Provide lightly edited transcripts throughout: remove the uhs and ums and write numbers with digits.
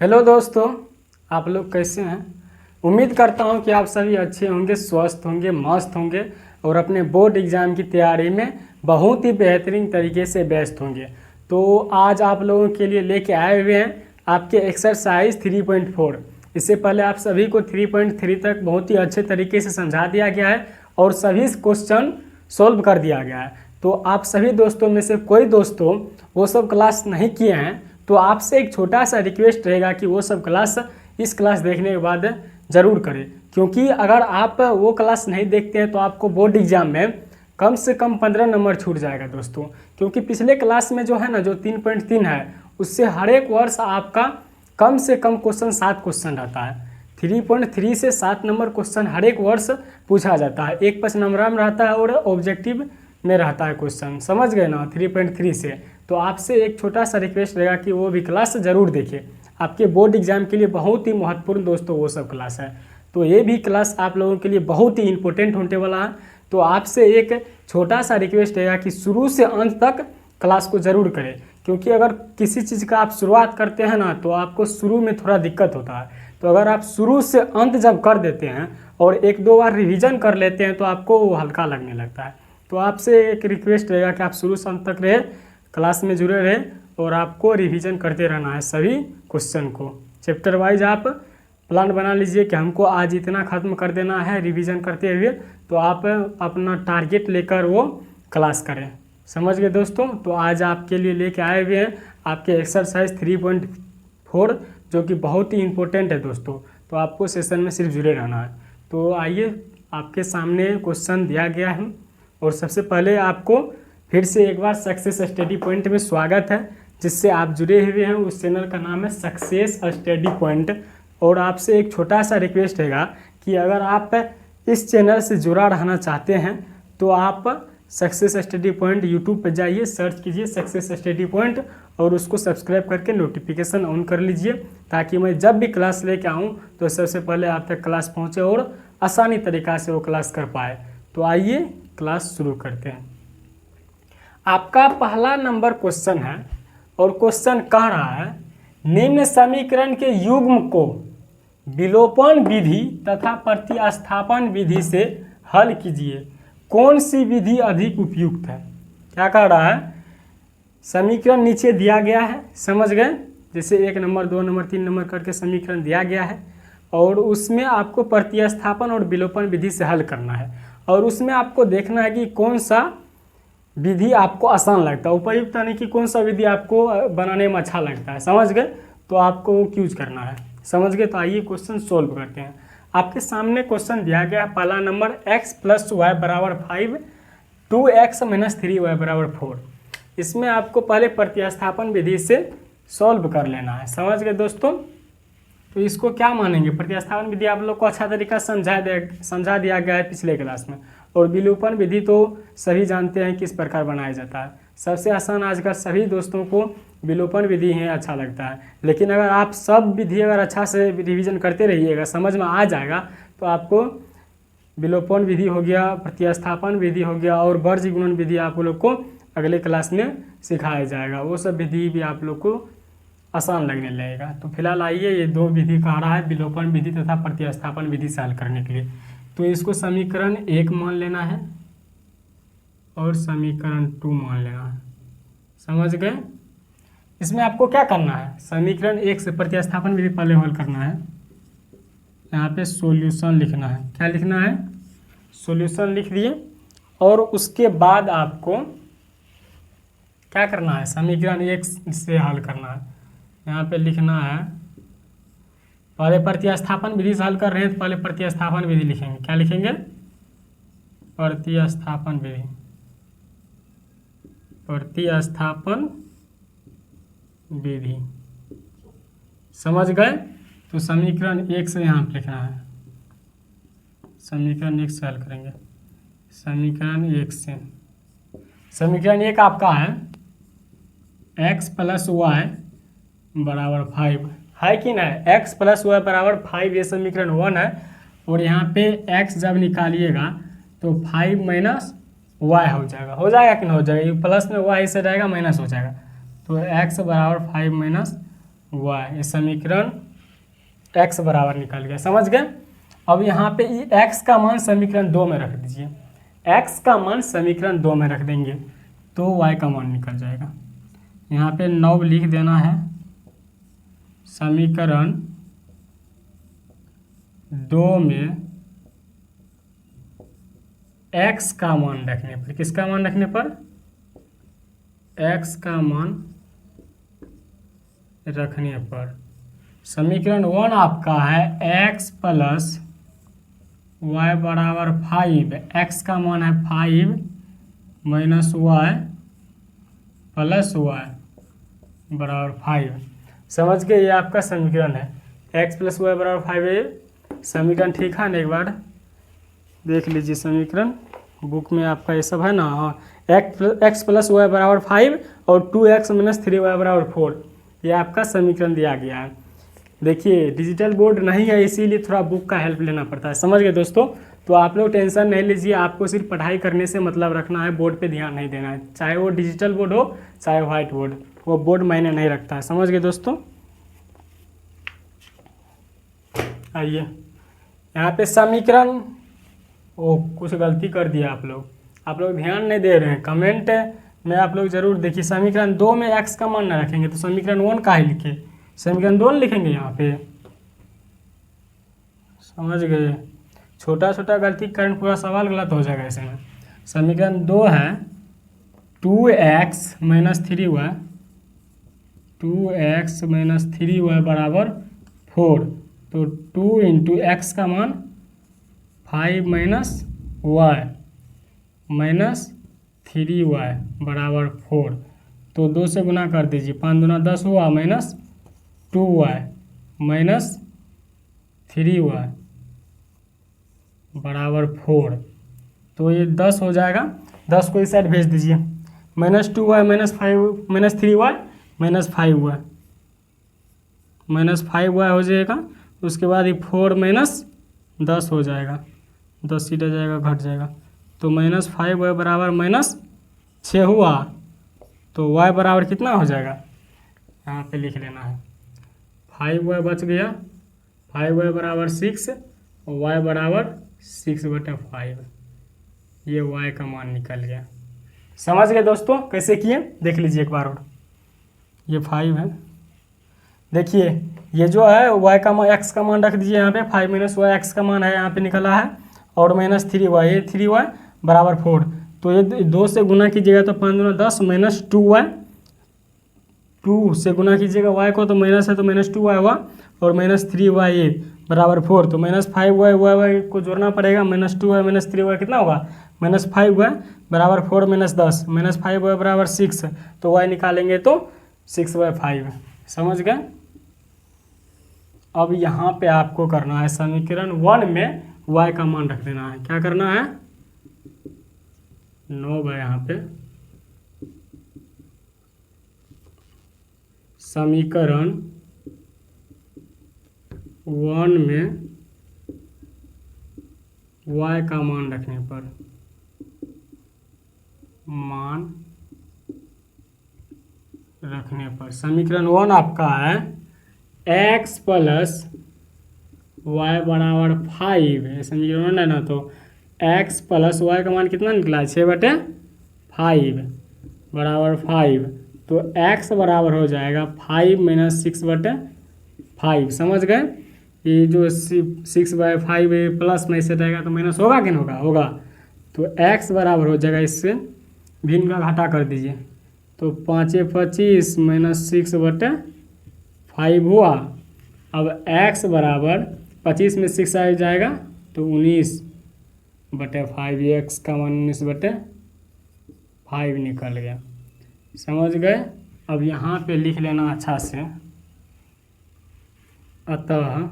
Hello दोस्तों, आप लोग कैसे हैं। उम्मीद करता हूं कि आप सभी अच्छे होंगे, स्वस्थ होंगे, मस्त होंगे और अपने बोर्ड एग्ज़ाम की तैयारी में बहुत ही बेहतरीन तरीके से व्यस्त होंगे। तो आज आप लोगों के लिए लेके आए हुए हैं आपके एक्सरसाइज 3.4। इससे पहले आप सभी को 3.3 तक बहुत ही अच्छे तरीके से समझा दिया गया है और सभी क्वेश्चन सोल्व कर दिया गया है। तो आप सभी दोस्तों में से कोई दोस्तों वो सब क्लास नहीं किए हैं तो आपसे एक छोटा सा रिक्वेस्ट रहेगा कि वो सब क्लास इस क्लास देखने के बाद ज़रूर करें, क्योंकि अगर आप वो क्लास नहीं देखते हैं तो आपको बोर्ड एग्जाम में कम से कम 15 नंबर छूट जाएगा दोस्तों। क्योंकि पिछले क्लास में जो है ना, जो 3.3 है उससे हर एक वर्ष आपका कम से कम क्वेश्चन 7 क्वेश्चन रहता है। 3.3 से 7 नंबर क्वेश्चन हर एक वर्ष पूछा जाता है। एक 5 नंबर में रहता है और ऑब्जेक्टिव में रहता है क्वेश्चन, समझ गए ना 3.3 से। तो आपसे एक छोटा सा रिक्वेस्ट रहेगा कि वो भी क्लास ज़रूर देखिए, आपके बोर्ड एग्जाम के लिए बहुत ही महत्वपूर्ण दोस्तों वो सब क्लास है। तो ये भी क्लास आप लोगों के लिए बहुत ही इंपॉर्टेंट होने वाला है। तो आपसे एक छोटा सा रिक्वेस्ट रहेगा कि शुरू से अंत तक क्लास को ज़रूर करें, क्योंकि अगर किसी चीज़ का आप शुरुआत करते हैं ना तो आपको शुरू में थोड़ा दिक्कत होता है। तो अगर आप शुरू से अंत जब कर देते हैं और एक दो बार रिवीजन कर लेते हैं तो आपको वो हल्का लगने लगता है। तो आपसे एक रिक्वेस्ट रहेगा कि आप शुरू से अंत तक रहे, क्लास में जुड़े रहे और आपको रिवीजन करते रहना है सभी क्वेश्चन को। चैप्टर वाइज आप प्लान बना लीजिए कि हमको आज इतना ख़त्म कर देना है रिवीजन करते हुए, तो आप अपना टारगेट लेकर वो क्लास करें। समझ गए दोस्तों। तो आज आपके लिए लेके आए हुए हैं आपके एक्सरसाइज 3.4, जो कि बहुत ही इंपॉर्टेंट है दोस्तों। तो आपको सेशन में सिर्फ जुड़े रहना है। तो आइए, आपके सामने क्वेश्चन दिया गया है और सबसे पहले आपको फिर से एक बार सक्सेस स्टडी पॉइंट में स्वागत है, जिससे आप जुड़े हुए हैं। उस चैनल का नाम है सक्सेस स्टडी पॉइंट। और आपसे एक छोटा सा रिक्वेस्ट रहेगा कि अगर आप इस चैनल से जुड़ा रहना चाहते हैं तो आप सक्सेस स्टडी पॉइंट यूट्यूब पर जाइए, सर्च कीजिए सक्सेस स्टडी पॉइंट और उसको सब्सक्राइब करके नोटिफिकेशन ऑन कर लीजिए, ताकि मैं जब भी क्लास लेके आऊँ तो सबसे पहले आप तक क्लास पहुँचे और आसानी तरीक़ा से वो क्लास कर पाए। तो आइए क्लास शुरू करते हैं। आपका पहला नंबर क्वेश्चन है और क्वेश्चन कह रहा है निम्न समीकरण के युग्म को विलोपन विधि तथा प्रतिस्थापन विधि से हल कीजिए, कौन सी विधि अधिक उपयुक्त है। क्या कह रहा है, समीकरण नीचे दिया गया है, समझ गए, जैसे 1 नंबर 2 नंबर 3 नंबर करके समीकरण दिया गया है और उसमें आपको प्रतिस्थापन और विलोपन विधि से हल करना है और उसमें आपको देखना है कि कौन सा विधि आपको आसान लगता है, उपयुक्त यानी कि कौन सा विधि आपको बनाने में अच्छा लगता है। समझ गए, तो आपको यूज करना है। समझ गए, तो आइए क्वेश्चन सोल्व करते हैं। आपके सामने क्वेश्चन दिया गया पहला number x + y = 5, 2x - 3y = 4। इसमें आपको पहले प्रतिस्थापन विधि से सॉल्व कर लेना है। समझ गए दोस्तों। तो इसको क्या मानेंगे, प्रतिस्थापन विधि आप लोग को अच्छा तरीका समझा दिया गया है पिछले क्लास में। और विलोपन विधि तो सभी जानते हैं किस प्रकार बनाया जाता है। सबसे आसान आजकल सभी दोस्तों को विलोपन विधि ही अच्छा लगता है, लेकिन अगर आप सब विधि अगर अच्छा से रिवीजन करते रहिएगा, समझ में आ जाएगा, तो आपको विलोपन विधि हो गया, प्रतिस्थापन विधि हो गया और वर्ग गुणन विधि आप लोग को अगले क्लास में सिखाया जाएगा। वो सब विधि भी आप लोग को आसान लगने लगेगा। तो फिलहाल आइए, ये दो विधि कह रहा है विलोपन विधि तथा प्रतिस्थापन विधि से हल करने के लिए। तो इसको समीकरण 1 मान लेना है और समीकरण 2 मान लेना है। समझ गए। इसमें आपको क्या करना है, समीकरण 1 से प्रतिस्थापन विधि पहले हल करना है। यहाँ पे सॉल्यूशन लिखना है। क्या लिखना है, सॉल्यूशन लिख दिए और उसके बाद आपको क्या करना है, समीकरण 1 से हल करना है। यहाँ पे लिखना है, पहले प्रतिस्थापन विधि से हल कर रहे हैं तो पहले प्रतिस्थापन विधि लिखेंगे। क्या लिखेंगे, प्रतिस्थापन विधि, प्रतिस्थापन विधि। समझ गए। तो समीकरण 1 से यहाँ पे लिखना है, समीकरण 1 से हल करेंगे। समीकरण 1 से, समीकरण 1 आपका है x + y = 5 है कि ना, x + y = 5, ये समीकरण 1 है। और यहाँ पे x जब निकालिएगा तो 5 - y हो जाएगा कि ना हो जाएगा, ये प्लस में y से रहेगा माइनस हो जाएगा। तो x = 5 - वाई, ये समीकरण x बराबर निकल गया। समझ गए। अब यहाँ पे x का मान समीकरण 2 में रख दीजिए, x का मान समीकरण 2 में रख देंगे तो y का मान निकल जाएगा। यहाँ पे 9 लिख देना है, समीकरण 2 में x का मान रखने पर, किसका मान रखने पर, x का मान रखने पर समीकरण 1 आपका है x प्लस वाई बराबर 5, x का मान है 5 माइनस वाई प्लस वाई बराबर 5। समझ गए, ये आपका समीकरण है, x प्लस वाई बराबर 5 है। ये समीकरण ठीक है ना, एक बार देख लीजिए समीकरण, बुक में आपका ये सब है ना। हाँ, x प्लस वाई बराबर 5 और 2x माइनस 3y बराबर 4, ये आपका समीकरण दिया गया है। देखिए डिजिटल बोर्ड नहीं है, इसीलिए थोड़ा बुक का हेल्प लेना पड़ता है। समझ गए दोस्तों। तो आप लोग टेंशन नहीं लीजिए, आपको सिर्फ पढ़ाई करने से मतलब रखना है, बोर्ड पे ध्यान नहीं देना है, चाहे वो डिजिटल बोर्ड हो चाहे व्हाइट बोर्ड, वो बोर्ड मायने नहीं रखता है। समझ गए दोस्तों। आइए यहाँ पे समीकरण, ओ कुछ गलती कर दिया आप लोग ध्यान नहीं दे रहे हैं, कमेंट में आप लोग जरूर देखिए। समीकरण 2 में x का मान ना रखेंगे तो समीकरण 1 का ही लिखे, समीकरण 2 लिखेंगे यहाँ पे। समझ गए, छोटा छोटा गलती के कारण पूरा सवाल गलत हो जाएगा ऐसे में। समीकरण 2 है 2x minus 3y, 2x minus 3y बराबर 4, तो 2 इंटू एक्स का मान 5 माइनस वाई माइनस 3y बराबर 4, तो 2 से गुना कर दीजिए, 5 दूना 10 हुआ माइनस 2y माइनस 3y बराबर 4, तो ये 10 हो जाएगा, 10 को इस साइड भेज दीजिए, minus 2y minus 5 minus 3y minus 5y minus 5y हो जाएगा। उसके बाद ये 4 माइनस 10 हो जाएगा, 10 सीधा जाएगा घट जाएगा, तो माइनस 5y बराबर माइनस 6 हुआ, तो y बराबर कितना हो जाएगा, यहाँ पे लिख लेना है 5y बच गया, 5y बराबर 6 और y बराबर 6/5, ये y का मान निकल गया। समझ गए दोस्तों कैसे किए, देख लीजिए एक बार और। ये 5 है, देखिए ये जो है y का मान, x का मान रख दीजिए यहाँ पे, 5 माइनस वाई x का मान है यहाँ पे निकला है, और माइनस 3y, ये 3y बराबर 4, तो ये 2 से गुना कीजिएगा तो 5 दूना 10 माइनस 2y, 2 से गुना कीजिएगा y को तो माइनस है तो माइनस 2y हुआ, और माइनस 3y ये बराबर 4, तो माइनस 5y y को जोड़ना पड़ेगा, माइनस 2y माइनस 3y कितना होगा, माइनस 5y बराबर 4 माइनस 10, माइनस 5y बराबर 6, तो y निकालेंगे तो 6/5। समझ गए। अब यहाँ पे आपको करना है समीकरण 1 में y का मान रख देना है, क्या करना है, 9 है यहाँ पे, समीकरण 1 में y का मान रखने पर, मान रखने पर समीकरण 1 आपका है x प्लस वाई बराबर 5, समीकरण 1 है ना, तो x प्लस वाई का मान कितना निकला है, 6/5 बराबर 5, तो x बराबर हो जाएगा 5 माइनस 6/5। समझ गए। ये जो 6/5 प्लस में से रहेगा तो माइनस होगा कि नहीं होगा, होगा, तो x बराबर हो जाएगा, इससे भिन्न का घटा कर दीजिए, तो 5 25 माइनस 6/5 हुआ। अब x बराबर 25 में 6 आ जाएगा तो 19/5, ये x का मान 19/5 निकल गया। समझ गए। अब यहाँ पे लिख लेना अच्छा से, अतः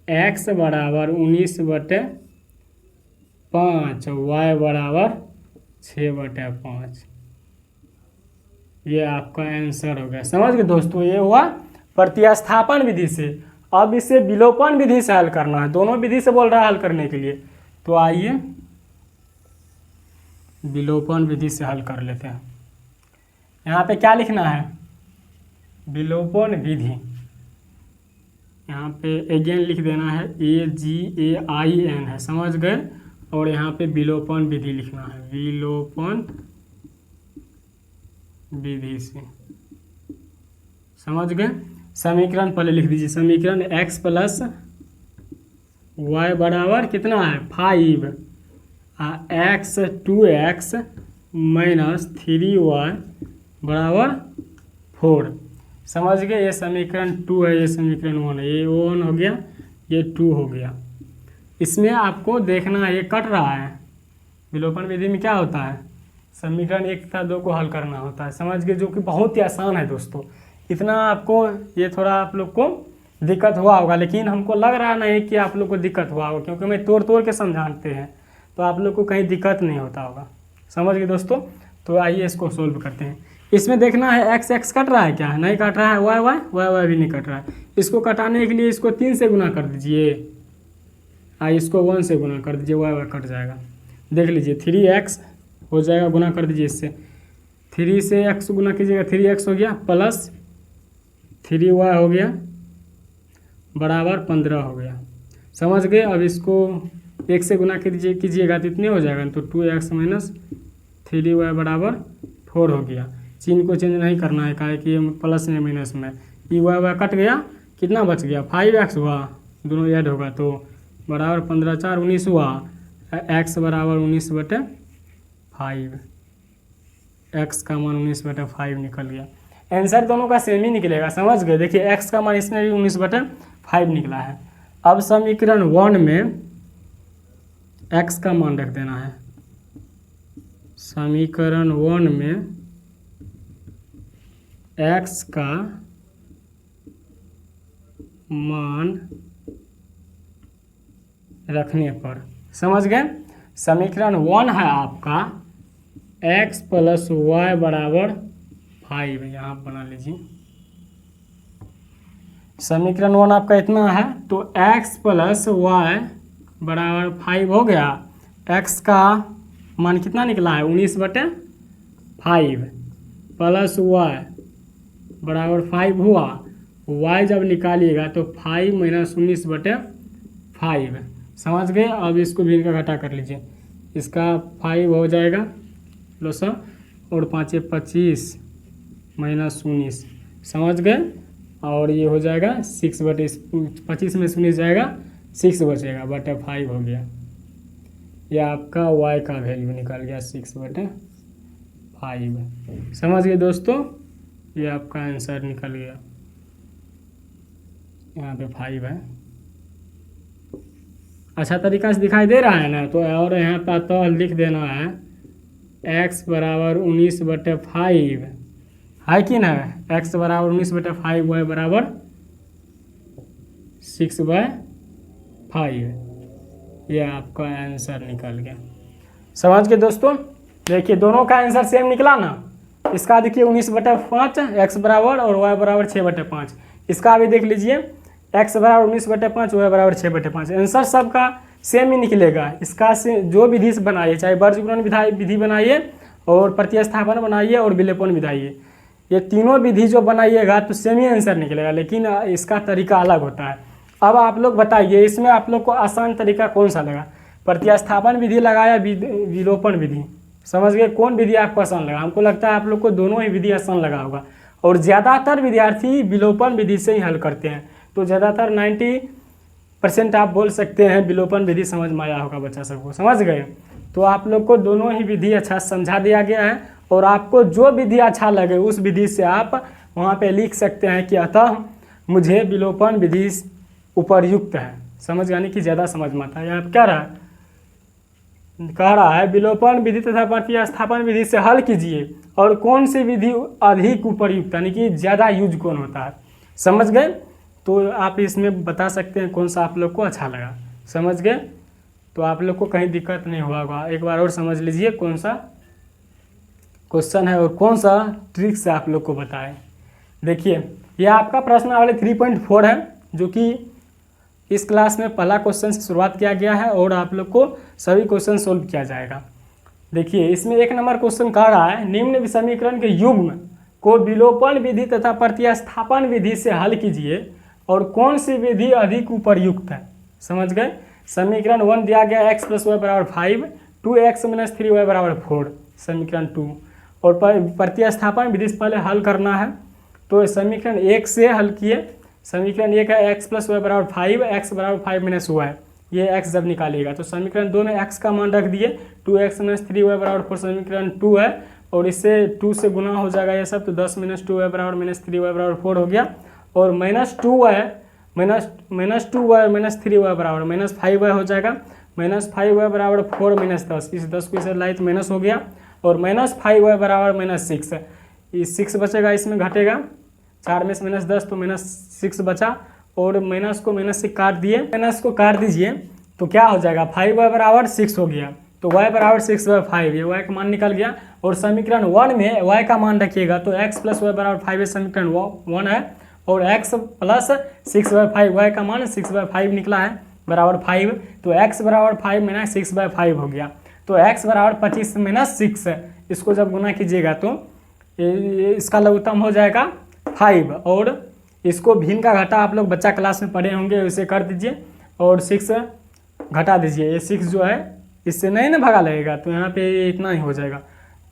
x बराबर 19/5, y बराबर 6/5, ये आपका आंसर हो गया। समझ गए दोस्तों, ये हुआ प्रतिस्थापन विधि से। अब इसे विलोपन विधि से हल करना है, दोनों विधि से बोल रहा है हल करने के लिए, तो आइए विलोपन विधि से हल कर लेते हैं। यहाँ पे क्या लिखना है, विलोपन विधि, यहाँ पे अगेन लिख देना है, AGAIN है, समझ गए। और यहाँ पे विलोपन विधि लिखना है, विलोपन विधि से, समझ गए। समीकरण पहले लिख दीजिए, समीकरण x प्लस वाई बराबर कितना है 5, x 2x माइनस 3y बराबर 4, समझ गए। ये समीकरण 2 है, ये समीकरण 1 है, ये 1 हो गया, ये 2 हो गया। इसमें आपको देखना है ये कट रहा है। विलोपन विधि में क्या होता है, समीकरण 1 तथा 2 को हल करना होता है, समझ गए, जो कि बहुत ही आसान है दोस्तों। इतना आपको ये थोड़ा आप लोग को दिक्कत हुआ होगा, लेकिन हमको लग रहा नहीं कि आप लोग को दिक्कत हुआ होगा, क्योंकि मैं तोड़ तोड़ के समझाते हैं, तो आप लोग को कहीं दिक्कत नहीं होता होगा, समझ गए दोस्तों। तो आइए इसको सोल्व करते हैं। इसमें देखना है x x कट रहा है क्या, नहीं कट रहा है, y भी नहीं कट रहा है। इसको कटाने के लिए इसको 3 से गुना कर दीजिए, इसको 1 से गुना कर दीजिए, y कट जाएगा। देख लीजिए 3x हो जाएगा, गुना कर दीजिए इससे, 3 से x गुना कीजिएगा, 3x हो गया प्लस 3y हो गया बराबर 15 हो गया, समझ गए। अब इसको 1 से गुना कीजिएगा तो इतने हो जाएगा, तो 2x माइनस 3y बराबर 4 हो गया। चिन्ह को चेंज नहीं करना है, काहे कि ये प्लस में माइनस में, ये y कट गया, कितना बच गया 5x हुआ, दोनों ऐड होगा तो बराबर 15 4 19 हुआ, x बराबर 19/5, x का मान 19/5 निकल गया। आंसर दोनों का सेम ही निकलेगा, समझ गए। देखिए x का मान इसमें भी 19/5 निकला है। अब समीकरण 1 में x का मान रख देना है, समीकरण 1 में x का मान रखने पर, समझ गए। समीकरण 1 है आपका x प्लस वाई बराबर 5, यहाँ बना लीजिए। समीकरण 1 आपका इतना है, तो x प्लस वाई बराबर 5 हो गया। x का मान कितना निकला है 19/5 प्लस वाई बराबर 5 हुआ, y जब निकालिएगा तो 5 माइनस 19/5, समझ गए। अब इसको भी इनका घटा कर लीजिए, इसका 5 हो जाएगा लो सर, और 5 25 माइनस 19, समझ गए। और ये हो जाएगा 6/25 में 19 जाएगा, 6 बचेगा बटे 5 हो गया। यह आपका y का वैल्यू निकल गया 6/5, समझ गए दोस्तों। ये आपका आंसर निकल गया, यहाँ पे 5 है। अच्छा तरीका से दिखाई दे रहा है ना, तो और यहाँ पर तो लिख देना है x बराबर 19/5 है कि ना, x बराबर 19/5, y बराबर 6/5, ये आपका आंसर निकल गया, समझ के दोस्तों। देखिए दोनों का आंसर सेम निकला ना। इसका देखिए 19/5 x बराबर और y बराबर 6/5, इसका भी देख लीजिए x बराबर 19/5, y बराबर 6/5, आंसर सबका सेम ही निकलेगा। इसका से जो विधि से बनाइए, चाहे वर्गीकरण विधि बनाइए और प्रतिस्थापन बनाइए और विलोपन विधाइए, ये तीनों विधि जो बनाइएगा तो सेम ही आंसर निकलेगा, लेकिन इसका तरीका अलग होता है। अब आप लोग बताइए इसमें आप लोग को आसान तरीका कौन सा लगा, प्रतिस्थापन विधि लगाया विलोपन विधि, समझ गए। कौन विधि आपको आसान लगा? हमको लगता है आप लोग को दोनों ही विधि आसान लगा होगा, और ज़्यादातर विद्यार्थी विलोपन विधि से ही हल करते हैं, तो ज़्यादातर 90% आप बोल सकते हैं विलोपन विधि समझ में आया होगा बच्चा सबको, समझ गए। तो आप लोग को दोनों ही विधि अच्छा समझा दिया गया है, और आपको जो विधि अच्छा लगे उस विधि से आप वहाँ पे लिख सकते हैं कि अतः मुझे विलोपन विधि उपयुक्त है, समझ यानी कि ज़्यादा समझ में आता है। आप क्या कह रहा है विलोपन विधि तथा प्रतिस्थापन विधि से हल कीजिए, और कौन सी विधि अधिक उपयुक्त यानी कि ज़्यादा यूज कौन होता है, समझ गए। तो आप इसमें बता सकते हैं कौन सा आप लोग को अच्छा लगा, समझ गए। तो आप लोग को कहीं दिक्कत नहीं हुआ होगा, एक बार और समझ लीजिए कौन सा क्वेश्चन है और कौन सा ट्रिक से आप लोग को बताएं। देखिए ये आपका प्रश्नावली 3.4 है, जो कि इस क्लास में पहला क्वेश्चन से शुरुआत किया गया है, और आप लोग को सभी क्वेश्चन सोल्व किया जाएगा। देखिए इसमें 1 नंबर क्वेश्चन कह रहा है निम्न समीकरण के युग्म को विलोपन विधि तथा प्रतिस्थापन विधि से हल कीजिए और कौन सी विधि अधिक उपयुक्त है। समझ गए। समीकरण 1 दिया गया x + y = 5, 2x - 3y = 4, समीकरण 2। और प्रतिस्थापन विधि से पहले हल करना है, तो समीकरण 1 से हल किए। समीकरण 1 है x + y = 5, x = 5 - y, ये x जब निकालिएगा तो समीकरण 2 में x का मान रख दिए, 2x - 3y = 4, समीकरण 2 है और इससे 2 से गुना हो जाएगा ये सब, तो 10 - 2y = -3y = 4 हो गया। और -2y -3y बराबर -5y हो जाएगा, -5y = 4 - 10, इस 10 को इसे लाई तो माइनस हो गया। और -5y = -6, इस 6 बचेगा, इसमें घटेगा, 4 में से -10 तो -6 बचा। और माइनस को माइनस से काट दिए, माइनस को काट दीजिए तो क्या हो जाएगा, 5y = 6 हो गया, तो y = 6/5, ये y का मान निकल गया। और समीकरण 1 में y का मान रखिएगा तो x + y = 5, समीकरण 1 है, और x + 6/5, y का मान 6/5 निकला है बराबर 5, तो x = 5 - 6/5 हो गया। तो x = 25 - 6, इसको जब गुना कीजिएगा तो इसका लघुत्तम हो जाएगा 5, और इसको भिन्न का घटा आप लोग बच्चा क्लास में पढ़े होंगे, उसे कर दीजिए और 6 घटा दीजिए। ये 6 जो है इससे नहीं ना भगा लगेगा, तो यहाँ पे इतना ही हो जाएगा,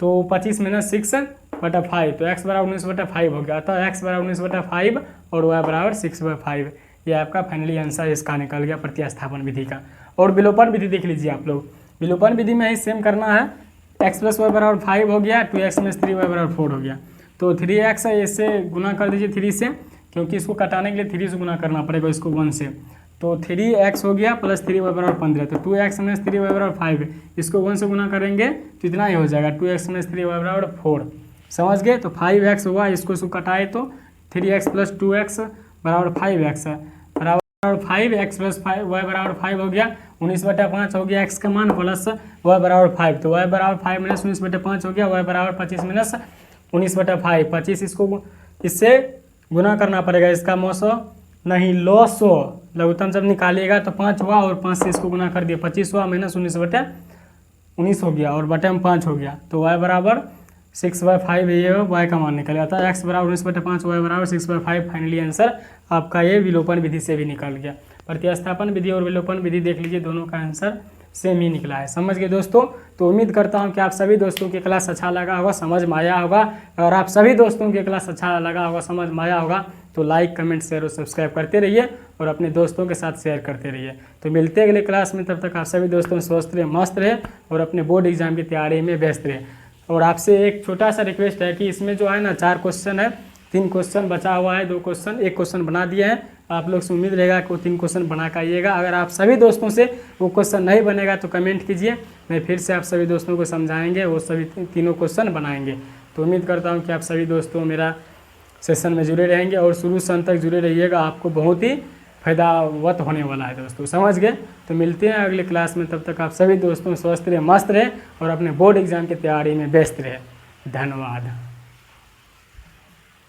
तो 25 - 6/5, तो x = 19/5 हो गया। अतः x = 19/5 और y = 6/5, ये आपका फाइनली आंसर इसका निकल गया प्रतिस्थापन विधि का। और विलोपन विधि देख लीजिए आप लोग, विलोपन विधि में ही सेम करना है, x + y = 5 हो गया, 2x - 3y = 4 हो गया, तो 3x इससे गुना कर दीजिए 3 से, क्योंकि इसको कटाने के लिए 3 से गुना करना पड़ेगा इसको 1 से, तो 3x हो गया + 3y = 15, तो 2x - 3y = 5, इसको 1 से गुना करेंगे तो इतना ही हो जाएगा, 2x - 3y = 4, समझ गए। तो 5x हुआ, इसको कटाए तो 3x + 2x = 5x बराबर 5x + 5 y = 5 हो गया, 19/5 हो गया x का मान, प्लस y = 5, तो y = 5 - 19/5 हो गया, y = 25 - 19/5, 25 इसको इससे गुना करना पड़ेगा, इसका मौसो नहीं लॉसो, लघुत्तम जब निकालिएगा तो 5 हुआ और 5 से इसको गुना कर दिया, 25 हुआ, -19/19 हो गया और बटे में 5 हो गया, तो y = 6/5, ये y का मान निकल आता है, x = 19/5, y = 6/5, फाइनली आंसर आपका ये विलोपन विधि से भी निकल गया। प्रतिस्थापन विधि और विलोपन विधि देख लीजिए, दोनों का आंसर सेम ही निकला है। समझ गए दोस्तों। तो उम्मीद करता हूं कि आप सभी दोस्तों की क्लास अच्छा लगा होगा, समझ में आया होगा। और आप सभी दोस्तों की क्लास अच्छा लगा होगा, समझ में आया होगा, तो लाइक, कमेंट, शेयर और सब्सक्राइब करते रहिए और अपने दोस्तों के साथ शेयर करते रहिए। तो मिलते हैं अगले क्लास में, तब तक आप सभी दोस्तों स्वस्थ रहे, मस्त रहे और अपने बोर्ड एग्जाम की तैयारी में व्यस्त रहे। और आपसे एक छोटा सा रिक्वेस्ट है कि इसमें जो है ना 4 क्वेश्चन है, 3 क्वेश्चन बचा हुआ है, 2 क्वेश्चन, 1 क्वेश्चन बना दिए हैं। आप लोग से उम्मीद रहेगा कि वो 3 क्वेश्चन बना के आइएगा। अगर आप सभी दोस्तों से वो क्वेश्चन नहीं बनेगा तो कमेंट कीजिए, मैं फिर से आप सभी दोस्तों को समझाएंगे, वो सभी तीनों क्वेश्चन बनाएंगे। तो उम्मीद करता हूँ कि आप सभी दोस्तों मेरा सेशन में जुड़े रहेंगे और शुरू से अंत तक जुड़े रहिएगा, आपको बहुत ही फायदावत होने वाला है दोस्तों, समझ गए। तो मिलते हैं अगले क्लास में, तब तक आप सभी दोस्तों स्वस्थ रहे, मस्त रहे और अपने बोर्ड एग्जाम की तैयारी में व्यस्त रहे। धन्यवाद।